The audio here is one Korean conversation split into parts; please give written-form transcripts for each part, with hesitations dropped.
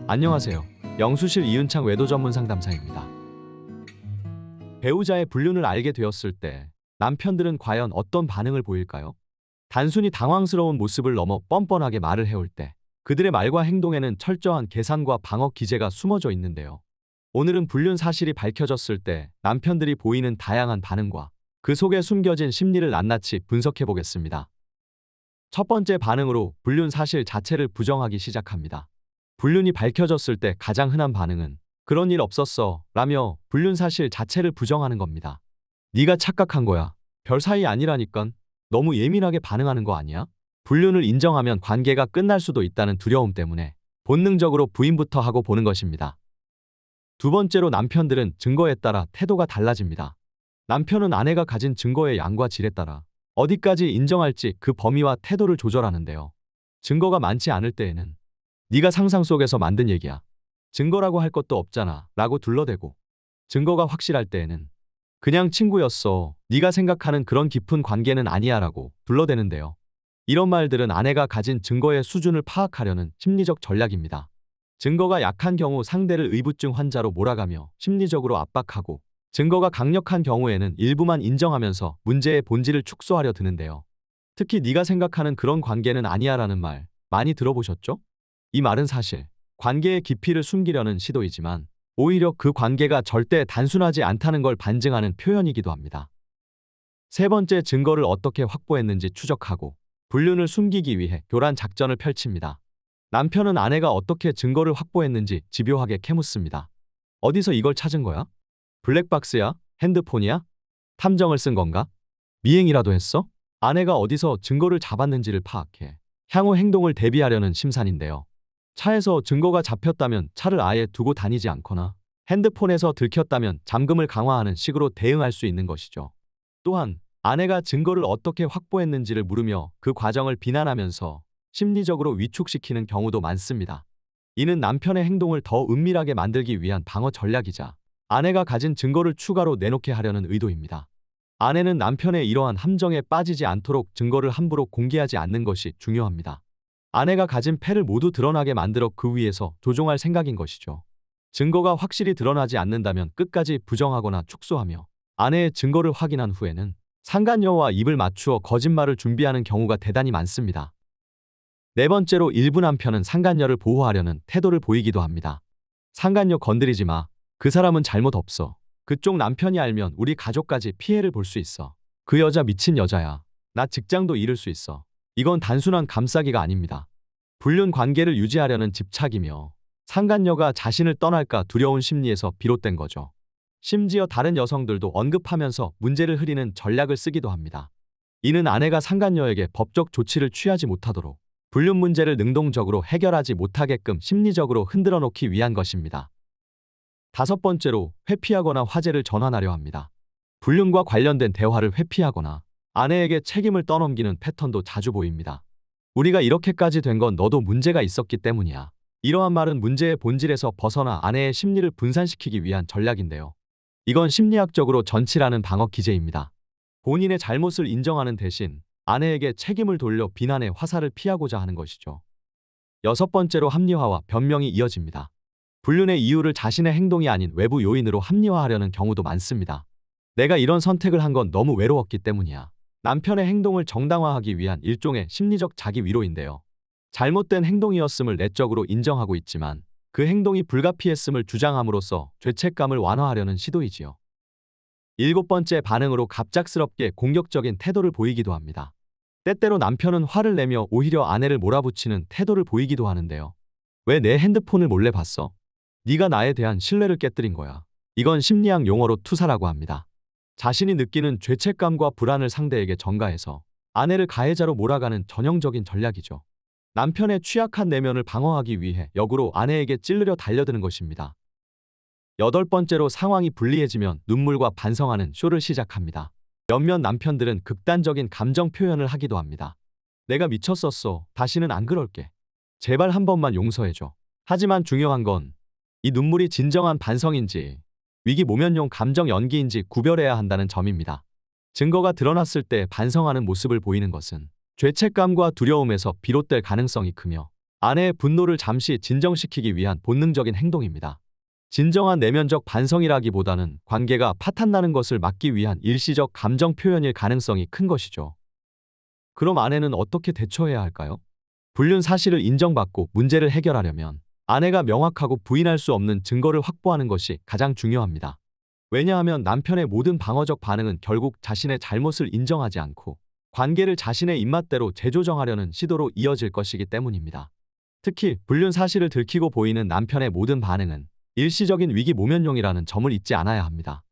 안녕하세요. 영수실 이윤창 외도 전문 상담사입니다. 배우자의 불륜을 알게 되었을 때 남편들은 과연 어떤 반응을 보일까요? 단순히 당황스러운 모습을 넘어 뻔뻔하게 말을 해올 때 그들의 말과 행동에는 철저한 계산과 방어 기제가 숨어져 있는데요. 오늘은 불륜 사실이 밝혀졌을 때 남편들이 보이는 다양한 반응과 그 속에 숨겨진 심리를 낱낱이 분석해 보겠습니다. 첫 번째 반응으로 불륜 사실 자체를 부정하기 시작합니다. 불륜이 밝혀졌을 때 가장 흔한 반응은 "그런 일 없었어" 라며 불륜 사실 자체를 부정하는 겁니다. "네가 착각한 거야. 별 사이 아니라니깐. 너무 예민하게 반응하는 거 아니야?" 불륜을 인정하면 관계가 끝날 수도 있다는 두려움 때문에 본능적으로 부인부터 하고 보는 것입니다. 두 번째로 남편들은 증거에 따라 태도가 달라집니다. 남편은 아내가 가진 증거의 양과 질에 따라 어디까지 인정할지 그 범위와 태도를 조절하는데요. 증거가 많지 않을 때에는 "네가 상상 속에서 만든 얘기야. 증거라고 할 것도 없잖아" 라고 둘러대고, 증거가 확실할 때에는 "그냥 친구였어. 네가 생각하는 그런 깊은 관계는 아니야" 라고 둘러대는데요. 이런 말들은 아내가 가진 증거의 수준을 파악하려는 심리적 전략입니다. 증거가 약한 경우 상대를 의부증 환자로 몰아가며 심리적으로 압박하고, 증거가 강력한 경우에는 일부만 인정하면서 문제의 본질을 축소하려 드는데요. 특히 "네가 생각하는 그런 관계는 아니야" 라는 말 많이 들어보셨죠? 이 말은 사실 관계의 깊이를 숨기려는 시도이지만 오히려 그 관계가 절대 단순하지 않다는 걸 반증하는 표현이기도 합니다. 세 번째, 증거를 어떻게 확보했는지 추적하고 불륜을 숨기기 위해 교란 작전을 펼칩니다. 남편은 아내가 어떻게 증거를 확보했는지 집요하게 캐묻습니다. "어디서 이걸 찾은 거야? 블랙박스야? 핸드폰이야? 탐정을 쓴 건가? 미행이라도 했어?" 아내가 어디서 증거를 잡았는지를 파악해 향후 행동을 대비하려는 심산인데요. 차에서 증거가 잡혔다면 차를 아예 두고 다니지 않거나, 핸드폰에서 들켰다면 잠금을 강화하는 식으로 대응할 수 있는 것이죠. 또한 아내가 증거를 어떻게 확보했는지를 물으며 그 과정을 비난하면서 심리적으로 위축시키는 경우도 많습니다. 이는 남편의 행동을 더 은밀하게 만들기 위한 방어 전략이자 아내가 가진 증거를 추가로 내놓게 하려는 의도입니다. 아내는 남편의 이러한 함정에 빠지지 않도록 증거를 함부로 공개하지 않는 것이 중요합니다. 아내가 가진 패를 모두 드러나게 만들어 그 위에서 조종할 생각인 것이죠. 증거가 확실히 드러나지 않는다면 끝까지 부정하거나 축소하며, 아내의 증거를 확인한 후에는 상간녀와 입을 맞추어 거짓말을 준비하는 경우가 대단히 많습니다. 네 번째로, 일부 남편은 상간녀를 보호하려는 태도를 보이기도 합니다. "상간녀 건드리지 마. 그 사람은 잘못 없어. 그쪽 남편이 알면 우리 가족까지 피해를 볼 수 있어. 그 여자 미친 여자야. 나 직장도 잃을 수 있어." 이건 단순한 감싸기가 아닙니다. 불륜 관계를 유지하려는 집착이며 상간녀가 자신을 떠날까 두려운 심리에서 비롯된 거죠. 심지어 다른 여성들도 언급하면서 문제를 흐리는 전략을 쓰기도 합니다. 이는 아내가 상간녀에게 법적 조치를 취하지 못하도록 불륜 문제를 능동적으로 해결하지 못하게끔 심리적으로 흔들어 놓기 위한 것입니다. 다섯 번째로, 회피하거나 화제를 전환하려 합니다. 불륜과 관련된 대화를 회피하거나 아내에게 책임을 떠넘기는 패턴도 자주 보입니다. "우리가 이렇게까지 된 건 너도 문제가 있었기 때문이야." 이러한 말은 문제의 본질에서 벗어나 아내의 심리를 분산시키기 위한 전략인데요. 이건 심리학적으로 전치라는 방어 기제입니다. 본인의 잘못을 인정하는 대신 아내에게 책임을 돌려 비난의 화살을 피하고자 하는 것이죠. 여섯 번째로, 합리화와 변명이 이어집니다. 불륜의 이유를 자신의 행동이 아닌 외부 요인으로 합리화하려는 경우도 많습니다. "내가 이런 선택을 한 건 너무 외로웠기 때문이야." 남편의 행동을 정당화하기 위한 일종의 심리적 자기 위로인데요. 잘못된 행동이었음을 내적으로 인정하고 있지만 그 행동이 불가피했음을 주장함으로써 죄책감을 완화하려는 시도이지요. 일곱 번째 반응으로, 갑작스럽게 공격적인 태도를 보이기도 합니다. 때때로 남편은 화를 내며 오히려 아내를 몰아붙이는 태도를 보이기도 하는데요. "왜 내 핸드폰을 몰래 봤어? 네가 나에 대한 신뢰를 깨뜨린 거야." 이건 심리학 용어로 투사라고 합니다. 자신이 느끼는 죄책감과 불안을 상대에게 전가해서 아내를 가해자로 몰아가는 전형적인 전략이죠. 남편의 취약한 내면을 방어하기 위해 역으로 아내에게 찌르려 달려드는 것입니다. 여덟 번째로, 상황이 불리해지면 눈물과 반성하는 쇼를 시작합니다. 몇몇 남편들은 극단적인 감정 표현을 하기도 합니다. "내가 미쳤었어. 다시는 안 그럴게. 제발 한 번만 용서해줘." 하지만 중요한 건 이 눈물이 진정한 반성인지 위기 모면용 감정 연기인지 구별해야 한다는 점입니다. 증거가 드러났을 때 반성하는 모습을 보이는 것은 죄책감과 두려움에서 비롯될 가능성이 크며, 아내의 분노를 잠시 진정시키기 위한 본능적인 행동입니다. 진정한 내면적 반성이라기보다는 관계가 파탄나는 것을 막기 위한 일시적 감정 표현일 가능성이 큰 것이죠. 그럼 아내는 어떻게 대처해야 할까요? 불륜 사실을 인정받고 문제를 해결하려면 아내가 명확하고 부인할 수 없는 증거를 확보하는 것이 가장 중요합니다. 왜냐하면 남편의 모든 방어적 반응은 결국 자신의 잘못을 인정하지 않고 관계를 자신의 입맛대로 재조정하려는 시도로 이어질 것이기 때문입니다. 특히 불륜 사실을 들키고 보이는 남편의 모든 반응은 일시적인 위기 모면용이라는 점을 잊지 않아야 합니다.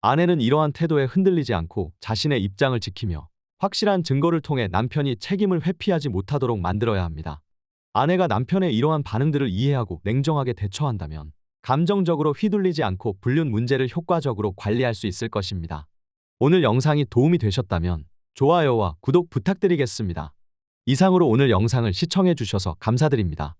아내는 이러한 태도에 흔들리지 않고 자신의 입장을 지키며 확실한 증거를 통해 남편이 책임을 회피하지 못하도록 만들어야 합니다. 아내가 남편의 이러한 반응들을 이해하고 냉정하게 대처한다면 감정적으로 휘둘리지 않고 불륜 문제를 효과적으로 관리할 수 있을 것입니다. 오늘 영상이 도움이 되셨다면 좋아요와 구독 부탁드리겠습니다. 이상으로 오늘 영상을 시청해 주셔서 감사드립니다.